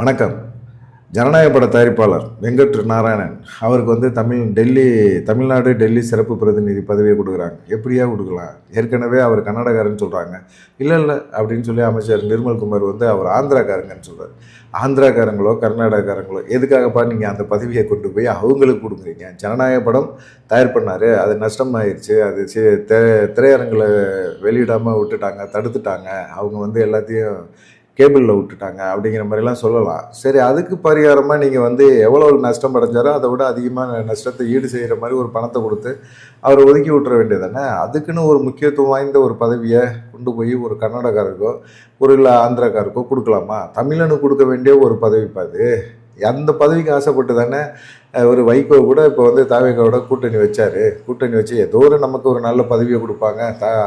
வணக்கம். ஜனநாயக பட தயாரிப்பாளர் வெங்கட் நாராயணன் அவருக்கு வந்து தமிழ்நாடு டெல்லி சிறப்பு பிரதிநிதி பதவியை கொடுக்குறாங்க. எப்படியா கொடுக்கலாம்? ஏற்கனவே அவர் கன்னடக்காரன்னு சொல்கிறாங்க. இல்லை அப்படின்னு சொல்லி அமைச்சர் நிர்மல்குமார் வந்து அவர் ஆந்திராக்காரங்கன்னு சொல்கிறார். ஆந்திராக்காரங்களோ கர்நாடகாக்காரங்களோ எதுக்காகப்பா நீங்கள் அந்த பதவியை கொண்டு போய் அவங்களுக்கு கொடுக்குறீங்க? ஜனநாயக படம் தயார் பண்ணார், அது நஷ்டமாயிருச்சு, அது திரையரங்கில் வெளியிடாமல் விட்டுட்டாங்க, தடுத்துட்டாங்க, அவங்க வந்து எல்லாத்தையும் கேபிளில் விட்டுட்டாங்க அப்படிங்கிற மாதிரிலாம் சொல்லலாம். சரி, அதுக்கு பரிகாரமாக நீங்கள் வந்து எவ்வளோ நஷ்டம் அடைஞ்சாரோ அதை விட அதிகமாக நஷ்டத்தை ஈடு செய்கிற மாதிரி ஒரு பணத்தை கொடுத்து அவர் ஒதுக்கி விட்டுற வேண்டியது தானே. அதுக்குன்னு ஒரு முக்கியத்துவம் வாய்ந்த ஒரு பதவியை கொண்டு போய் ஒரு கர்நாடகாருக்கோ இல்லை ஆந்திராக்காருக்கோ கொடுக்கலாமா? தமிழனுக்கு கொடுக்க வேண்டிய ஒரு பதவிப்பா அது. அந்த பதவிக்கு ஆசைப்பட்டு தானே ஒரு வைகோ கூட இப்போ வந்து தாவேகாவோட கூட்டணி வச்சு ஏதோ நமக்கு ஒரு நல்ல பதவியை கொடுப்பாங்க,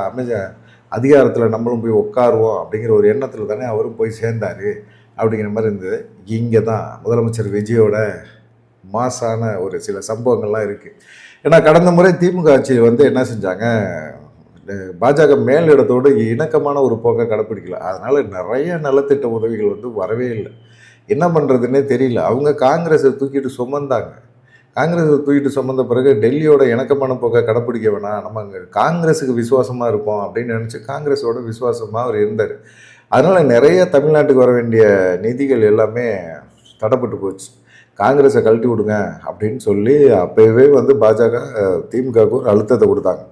அமைச்சர் அதிகாரத்தில் நம்மளும் போய் உட்காருவோம் அப்படிங்கிற ஒரு எண்ணத்தில் தானே அவரும் போய் சேர்ந்தார் அப்படிங்கிற மாதிரி இருந்தது. இங்கே தான் முதலமைச்சர் விஜயோட மாசான ஒரு சில சம்பவங்கள்லாம் இருக்குது. ஏன்னா கடந்த முறை திமுக ஆட்சி வந்து என்ன செஞ்சாங்க, பாஜக மேலிடத்தோடு இணக்கமான ஒரு போக்கை கடைப்பிடிக்கல. அதனால் நிறைய நலத்திட்ட உதவிகள் வந்து வரவே இல்லை. என்ன பண்ணுறதுன்னே தெரியல. அவங்க காங்கிரஸை தூக்கிட்டு சுமந்த பிறகு டெல்லியோட இணக்கமான போக்கை கடைப்பிடிக்க வேணாம், நம்ம அங்கே காங்கிரஸுக்கு விசுவாசமாக இருப்போம் அப்படின்னு நினச்சி காங்கிரஸோட விசுவாசமாக அவர் இருந்தார். அதனால் நிறைய தமிழ்நாட்டுக்கு வர வேண்டிய நிதிகள் எல்லாமே தடைப்பட்டு போச்சு. காங்கிரஸை கழட்டி விடுங்க அப்படின்னு சொல்லி அப்போவே வந்து பாஜக திமுகவுக்கு ஒரு அழுத்தத்தை கொடுத்தாங்க.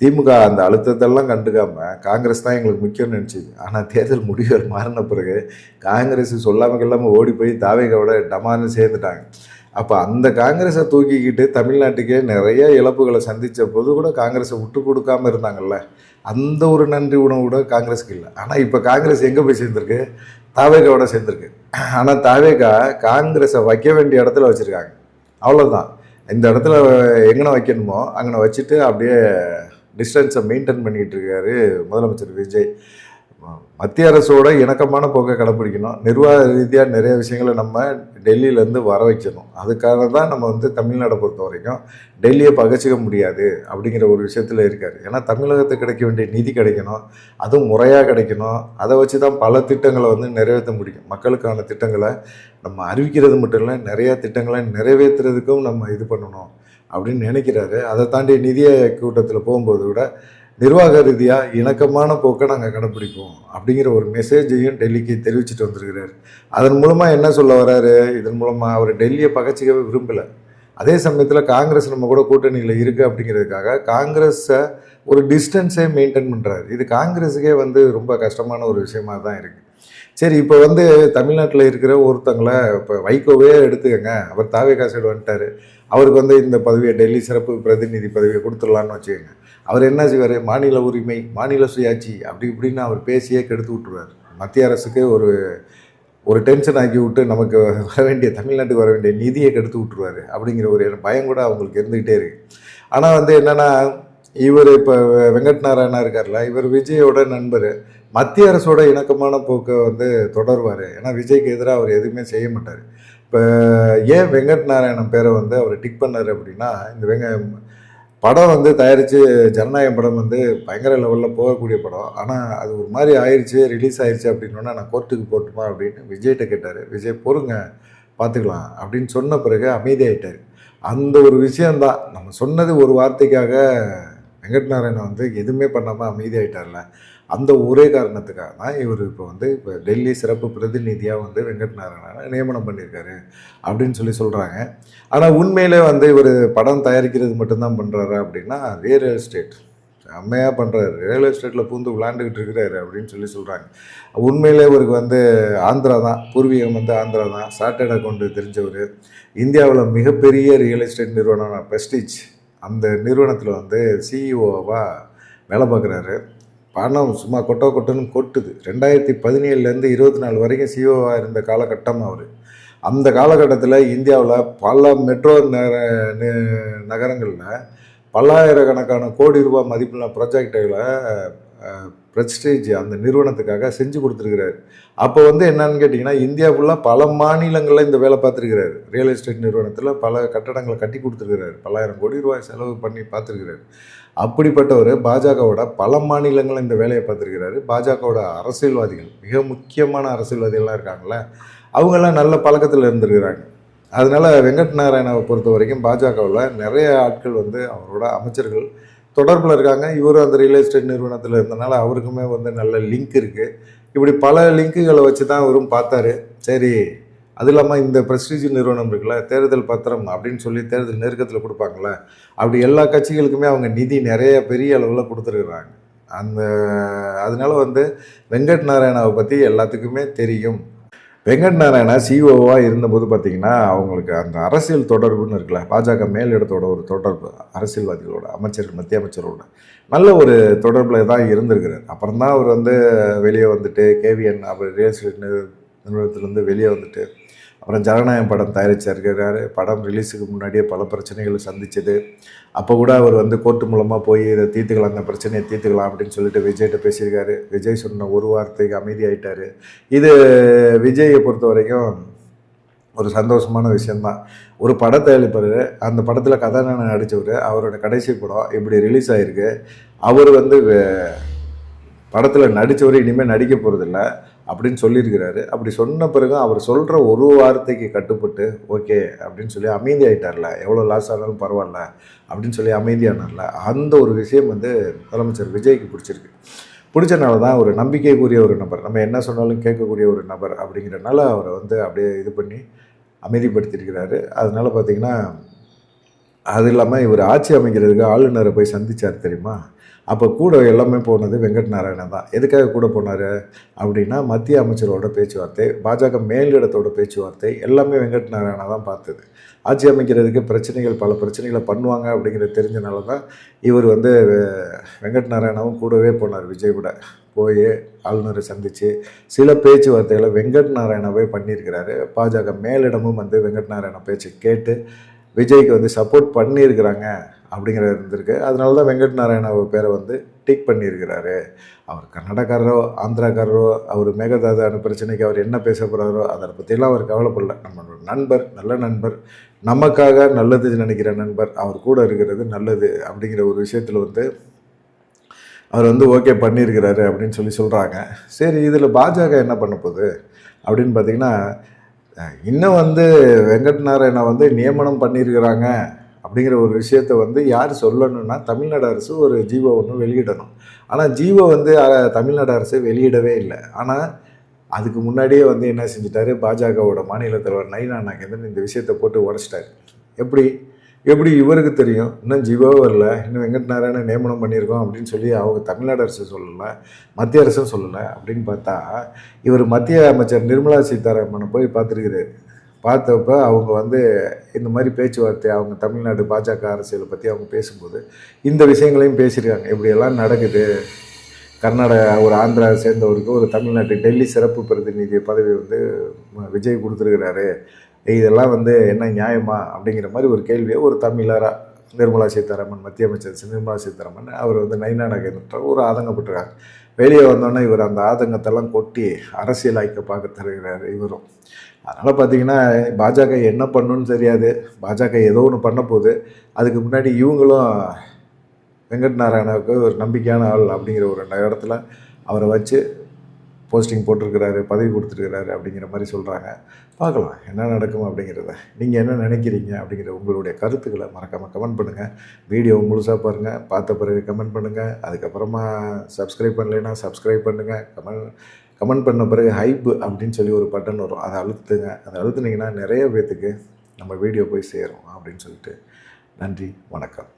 திமுக அந்த அழுத்தத்தெல்லாம் கண்டுக்காமல் காங்கிரஸ் தான் எங்களுக்கு முக்கியம்னு நினச்சிது. ஆனால் தேர்தல் முடிவுகள் மாறின பிறகு காங்கிரஸ் சொல்லாமல் ஓடி போய் தாவேகாவோட டமான்னு சேர்ந்துட்டாங்க. அப்போ அந்த காங்கிரஸை தூக்கிக்கிட்டு தமிழ்நாட்டுக்கே நிறைய இழப்புகளை சந்தித்த போது கூட காங்கிரஸை விட்டு கொடுக்காமல் இருந்தாங்கல்ல, அந்த ஒரு நன்றி உணவு கூட காங்கிரஸுக்கு இல்லை. ஆனால் இப்போ காங்கிரஸ் எங்கே போய் சேர்ந்துருக்கு? தாவேகாவோட சேர்ந்துருக்கு. ஆனால் தாவேகா காங்கிரஸை வைக்க வேண்டிய இடத்துல வச்சுருக்காங்க. அவ்வளோதான். இந்த இடத்துல எங்கே வைக்கணுமோ அங்கே வச்சுட்டு அப்படியே டிஸ்டன்ஸை மெயின்டைன் பண்ணிக்கிட்டு இருக்காரு முதலமைச்சர் விஜய். மத்திய அரசோட இணக்கமான போக்கை கடைப்பிடிக்கணும். நிர்வாக ரீதியாக நிறைய விஷயங்களை நம்ம டெல்லியிலேருந்து வர வைக்கணும். அதுக்காக தான் நம்ம வந்து தமிழ்நாடை பொறுத்த வரைக்கும் டெல்லியை பகச்சிக்க முடியாது அப்படிங்கிற ஒரு விஷயத்தில் இருக்கார். ஏன்னா தமிழகத்துக்கு கிடைக்க வேண்டிய நிதி கிடைக்கணும், அதுவும் முறையாக கிடைக்கணும். அதை வச்சு தான் பல திட்டங்களை வந்து நிறைவேற்ற முடியும். மக்களுக்கான திட்டங்களை நம்ம அறிவிக்கிறது மட்டும் இல்லை, நிறையா திட்டங்களை நிறைவேற்றுறதுக்கும் நம்ம இது பண்ணணும் அப்படின்னு நினைக்கிறாரு. அதை தாண்டி நிதிய கூட்டத்தில் போகும்போது கூட நிர்வாக ரீதியாக இணக்கமான போக்கை நாங்கள் கடைப்பிடிப்போம் அப்படிங்கிற ஒரு மெசேஜையும் டெல்லிக்கு தெரிவிச்சுட்டு வந்திருக்கிறார். அதன் மூலமாக என்ன சொல்ல வர்றாரு? இதன் மூலமாக அவர் டெல்லியை பகச்சிக்கவே விரும்பலை. அதே சமயத்தில் காங்கிரஸ் நம்ம கூட கூட்டணியில் இருக்குது அப்படிங்கிறதுக்காக காங்கிரஸை ஒரு டிஸ்டன்ஸே மெயின்டைன் பண்ணுறாரு. இது காங்கிரஸுக்கே வந்து ரொம்ப கஷ்டமான ஒரு விஷயமாக தான் இருக்குது. சரி, இப்போ வந்து தமிழ்நாட்டில் இருக்கிற ஒருத்தங்களை இப்போ வைகோவே எடுத்துக்கங்க, அவர் தாவேகா சைடு வந்துட்டார். அவருக்கு வந்து இந்த பதவியை டெல்லி சிறப்பு பிரதிநிதி பதவியை கொடுத்துடலான்னு வச்சுக்கோங்க. அவர் என்ன செய்வார்? மாநில உரிமை, மாநில சுயாட்சி அப்படி இப்படின்னு அவர் பேசியே கெடுத்து விட்டுருவார். மத்திய அரசுக்கு ஒரு டென்ஷன் ஆக்கி விட்டு நமக்கு வர வேண்டிய தமிழ்நாட்டுக்கு வர வேண்டிய நிதியை கெடுத்து விட்டுருவார் அப்படிங்கிற ஒரு பயம் கூட அவங்களுக்கு இருந்துக்கிட்டே இருக்குது. ஆனால் வந்து என்னென்னா, இவர் இப்போ வெங்கட் நாராயணா இருக்கார்ல, இவர் விஜயோட நண்பர். மத்திய அரசோட இணக்கமான போக்கை வந்து தொடர்வார். ஏன்னா விஜய்க்கு எதிராக அவர் எதுவுமே செய்ய மாட்டார். இப்போ ஏன் வெங்கட் நாராயணன் பேரை வந்து அவர் டிக் பண்ணார் அப்படின்னா, இந்த படம் வந்து தயாரித்து ஜனநாயகம் படம் வந்து பயங்கர லெவலில் போகக்கூடிய படம். ஆனால் அது ஒரு மாதிரி ஆயிடுச்சு, ரிலீஸ் ஆயிடுச்சு அப்படின்னா நான் கோர்ட்டுக்கு போட்டுமா அப்படின்னு விஜய்கிட்ட கேட்டார். விஜய் பொறுங்க பார்த்துக்கலாம் அப்படின்னு சொன்ன பிறகு அமைதியாகிட்டார். அந்த ஒரு விஷயந்தான், நம்ம சொன்னது ஒரு வார்த்தைக்காக வெங்கட் நாராயணன் வந்து எதுவுமே பண்ணாமல் அமைதியாகிட்டார்ல, அந்த ஒரே காரணத்துக்காக தான் இவர் இப்போ டெல்லி சிறப்பு பிரதிநிதியாக வந்து வெங்கட் நாராயணனை நியமனம் பண்ணியிருக்காரு அப்படின்னு சொல்கிறாங்க. ஆனால் உண்மையிலே வந்து இவர் படம் தயாரிக்கிறது மட்டும்தான் பண்ணுறாரு அப்படின்னா, ரியல் எஸ்டேட் செம்மையாக பண்ணுறாரு, ரியல் எஸ்டேட்டில் பூந்து விளாண்டுக்கிட்டு இருக்கிறாரு அப்படின்னு சொல்கிறாங்க. உண்மையிலே இவருக்கு வந்து ஆந்திரா தான் பூர்வீகம், வந்து ஆந்திரா தான். சார்ட்டர்ட் அக்கௌண்ட் தெரிஞ்சவர். இந்தியாவில் மிகப்பெரிய ரியல் எஸ்டேட் நிறுவனம் பிரஸ்டீஜ், அந்த நிறுவனத்தில் வந்து சிஇஓவாக வேலை பார்க்குறாரு. பணம் சும்மா கொட்டுன்னு கொட்டுது. 2017 24 வரைக்கும் சிஓவாக இருந்த காலகட்டம் அவர். அந்த காலகட்டத்தில் இந்தியாவில் பல மெட்ரோ நகரங்களில் பல்லாயிரக்கணக்கான கோடி ரூபாய் மதிப்புள்ள ப்ராஜெக்டுகளை பிரஸ்டீஜ் அந்த நிறுவனத்துக்காக செஞ்சு கொடுத்துருக்கிறாரு. அப்போ வந்து என்னன்னு கேட்டிங்கன்னா, இந்தியா ஃபுல்லாக பல மாநிலங்களில் இந்த வேலை பார்த்துருக்கிறாரு. ரியல் எஸ்டேட் நிறுவனத்தில் பல கட்டடங்களை கட்டி கொடுத்துருக்கிறாரு. பல்லாயிரம் கோடி ரூபாய் செலவு பண்ணி பார்த்துருக்கிறாரு. அப்படிப்பட்டவர் பாஜகவோட பல மாநிலங்களில் இந்த வேலையை பார்த்துருக்கிறாரு. பாஜகவோட அரசியல்வாதிகள், மிக முக்கியமான அரசியல்வாதிகள்லாம் இருக்காங்களே, அவங்கெல்லாம் நல்ல பழக்கத்தில் இருந்திருக்கிறாங்க. அதனால வெங்கட் நாராயணாவை பொறுத்த வரைக்கும் பாஜகவில் நிறைய ஆட்கள் வந்து அவரோட அமைச்சர்கள் தொடர்பில் இருக்காங்க. இவரும் அந்த ரியல் எஸ்டேட் நிறுவனத்தில் இருந்தனால அவருக்குமே வந்து நல்ல லிங்க் இருக்குது. இப்படி பல லிங்க்குகளை வச்சு தான் அவரும் பார்த்தாரு. சரி, அது இல்லாமல் இந்த ப்ரெஸ்டீஜ் நிறுவனம் இருக்குல்ல, தேர்தல் பத்திரம் அப்படின்னு சொல்லி தேர்தல் நெருக்கத்தில் கொடுப்பாங்கள்ல, அப்படி எல்லா கட்சிகளுக்குமே அவங்க நிதி நிறைய பெரிய அளவில் கொடுத்துருக்குறாங்க. அதனால வந்து வெங்கட் நாராயணாவை பற்றி எல்லாத்துக்குமே தெரியும். வெங்கட் நாராயணா சிஓவாக இருந்தபோது பார்த்திங்கன்னா அவங்களுக்கு அந்த அரசியல் தொடர்புன்னு இருக்குல்ல, பாஜக மேலிடத்தோட ஒரு தொடர்பு, அரசியல்வாதிகளோட, அமைச்சர்கள், மத்திய அமைச்சரோட நல்ல ஒரு தொடர்பில் தான் இருந்திருக்கிறார். அப்புறம் தான் அவர் வந்து வெளியே வந்துட்டு கேவிஎன் அவர் ரியல் எஸ்டேட் நிறுவனத்துலேருந்து வெளியே வந்துட்டு அப்புறம் ஜனநாயகம் படம் தயாரிச்சிருக்கிறாரு. படம் ரிலீஸுக்கு முன்னாடியே பல பிரச்சனைகளை சந்திச்சது. அப்போ கூட அவர் வந்து கோர்ட்டு மூலமாக போய் இதை தீர்த்துக்கலாம், அந்த பிரச்சனையை தீர்த்துக்கலாம் அப்படின்னு சொல்லிட்டு விஜய்கிட்ட பேசியிருக்காரு. விஜய் சொன்ன ஒரு வார்த்தைக்கு அமைதியாயிட்டார். இது விஜயை பொறுத்த வரைக்கும் ஒரு சந்தோஷமான விஷயந்தான். ஒரு படத்தை எழுப்பார், அந்த படத்தில் கதாநாயகன் நடித்தவர், அவரோட கடைசி படம் இப்படி ரிலீஸ் ஆகிருக்கு. அவர் வந்து படத்தில் நடித்தவர் இனிமேல் நடிக்க போகிறதில்ல அப்படின்னு சொல்லியிருக்கிறாரு. அப்படி சொன்ன பிறகு அவர் சொல்கிற ஒரு வார்த்தைக்கு கட்டுப்பட்டு ஓகே அப்படின்னு சொல்லி அமைதியாயிட்டார்ல, எவ்வளோ லாஸ் ஆனாலும் பரவாயில்ல அப்படின்னு சொல்லி அமைதியானார்ல, அந்த ஒரு விஷயம் வந்து முதலமைச்சர் விஜய்க்கு பிடிச்சிருக்கு. பிடிச்சனால தான் ஒரு நம்பிக்கைக்குரிய ஒரு நபர், நம்ம என்ன சொன்னாலும் கேட்கக்கூடிய ஒரு நபர் அப்படிங்கிறனால அவரை வந்து அப்படியே இது பண்ணி அமைதிப்படுத்தியிருக்கிறாரு. அதனால் பார்த்திங்கன்னா அது இல்லாமல் இவர் ஆட்சி அமைக்கிறதுக்கு ஆளுநரை போய் சந்தித்தார் தெரியுமா. அப்போ கூட எல்லாமே போனது வெங்கட் நாராயணன் தான். எதுக்காக கூட போனார் அப்படின்னா, மத்திய அமைச்சரோட பேச்சுவார்த்தை, பாஜக மேலிடத்தோட பேச்சுவார்த்தை எல்லாமே வெங்கட் நாராயணா தான் பார்த்தது. ஆட்சி அமைக்கிறதுக்கு பல பிரச்சனைகளை பண்ணுவாங்க அப்படிங்கிறது தெரிஞ்சனால தான் இவர் வந்து வெங்கட் நாராயணாவும் கூடவே போனார். விஜய் கூட போய் ஆளுநரை சந்தித்து சில பேச்சுவார்த்தைகளை வெங்கட் நாராயணாவே பண்ணியிருக்கிறாரு. பாஜக மேலிடமும் வந்து வெங்கட் நாராயணா பேச்சு கேட்டு விஜய்க்கு வந்து சப்போர்ட் பண்ணியிருக்கிறாங்க அப்படிங்கிறது இருந்திருக்கு. அதனால தான் வெங்கட் நாராயணாவை பேரை வந்து டிக் பண்ணியிருக்கிறாரு. அவர் கன்னடக்காரரோ ஆந்திராக்காரரோ, அவர் மேகதாதான பிரச்சனைக்கு அவர் என்ன பேச போகிறாரோ அதை பற்றியெல்லாம் அவர் கவலைப்படல. நம்மளோட நண்பர், நல்ல நண்பர், நமக்காக நல்லது நினைக்கிற நண்பர், அவர் கூட இருக்கிறது நல்லது அப்படிங்கிற ஒரு விஷயத்தில் வந்து அவர் வந்து ஓகே பண்ணியிருக்கிறாரு அப்படின்னு சொல்கிறாங்க. சரி, இதில் பாஜக என்ன பண்ண போகுது அப்படின்னு பார்த்திங்கன்னா, இன்னும் வந்து வெங்கட் நாராயணா வந்து நியமனம் பண்ணியிருக்கிறாங்க அப்படிங்கிற ஒரு விஷயத்த வந்து யார் சொல்லணும்னா, தமிழ்நாடு அரசு ஒரு ஜீவோ ஒன்று வெளியிடணும். ஆனால் ஜீவோ வந்து தமிழ்நாடு அரசு வெளியிடவே இல்லை. ஆனால் அதுக்கு முன்னாடியே வந்து என்ன செஞ்சிட்டாரு, பாஜகவோட மாநில தலைவர் நயினா நாகேந்திரன் இந்த விஷயத்தை போட்டு உடச்சிட்டாரு. எப்படி இவருக்கு தெரியும், இன்னும் ஜீவோவே வரல, இன்னும் வெங்கட் நாராயணன் நியமனம் பண்ணியிருக்கோம் அப்படின்னு சொல்லி அவங்க தமிழ்நாடு அரசு சொல்லலை, மத்திய அரசும் சொல்லலை. அப்படின்னு பார்த்தா இவர் மத்திய அமைச்சர் நிர்மலா சீதாராமனை போய் பார்த்துருக்கிறாரு. பார்த்தப்ப அவங்க வந்து இந்த மாதிரி பேச்சுவார்த்தை, அவங்க தமிழ்நாடு பாஜக அரசியலை பற்றி அவங்க பேசும்போது இந்த விஷயங்களையும் பேசியிருக்காங்க. இப்படியெல்லாம் நடக்குது, கர்நாடகா ஒரு ஆந்திரா சேர்ந்தவருக்கு ஒரு தமிழ்நாட்டு டெல்லி சிறப்பு பிரதிநிதி பதவி வந்து விஜய் கொடுத்துருக்கிறாரு, இதெல்லாம் வந்து என்ன நியாயமா அப்படிங்கிற மாதிரி ஒரு கேள்வியை ஒரு தமிழராக நிர்மலா சீதாராமன், மத்திய அமைச்சர் நிர்மலா சீதாராமன் அவர் வந்து நயினா நாகேந்திரன் ஒரு ஆதங்கப்பட்டிருக்காங்க. வெளியே வந்தோன்னே இவர் அந்த ஆதங்கத்தெல்லாம் கொட்டி அரசியலாய்க்க பார்க்க தருகிறார் இவரும். அதனால் பார்த்திங்கன்னா பாஜக என்ன பண்ணணுன்னு தெரியாது, பாஜக ஏதோ ஒன்று பண்ண போகுது. அதுக்கு முன்னாடி இவங்களும் வெங்கட் நாராயணாவுக்கு ஒரு நம்பிக்கையான ஆள் அப்படிங்கிற ஒரு இடத்துல அவரை வச்சு போஸ்டிங் போட்டிருக்கிறாரு, பதவி கொடுத்துருக்கிறாரு அப்படிங்கிற மாதிரி சொல்கிறாங்க. பார்க்கலாம் என்ன நடக்கும் அப்படிங்கிறத. நீங்கள் என்ன நினைக்கிறீங்க அப்படிங்கிற உங்களுடைய கருத்துக்களை மறக்காமல் கமெண்ட் பண்ணுங்கள். வீடியோ முழுசாக பாருங்கள், பார்த்த பிறகு கமெண்ட் பண்ணுங்கள். அதுக்கப்புறமா சப்ஸ்கிரைப் பண்ணலைன்னா சப்ஸ்கிரைப் பண்ணுங்கள். கமெண்ட் பண்ண பிறகு ஹைப் அப்படின்னு சொல்லி ஒரு பட்டன் வரும், அதை அழுத்துங்க. அதை அழுத்துனீங்கன்னா நிறைய பேர்த்துக்கு நம்ம வீடியோ போய் சேரும் அப்படின்னு சொல்லிட்டு நன்றி, வணக்கம்.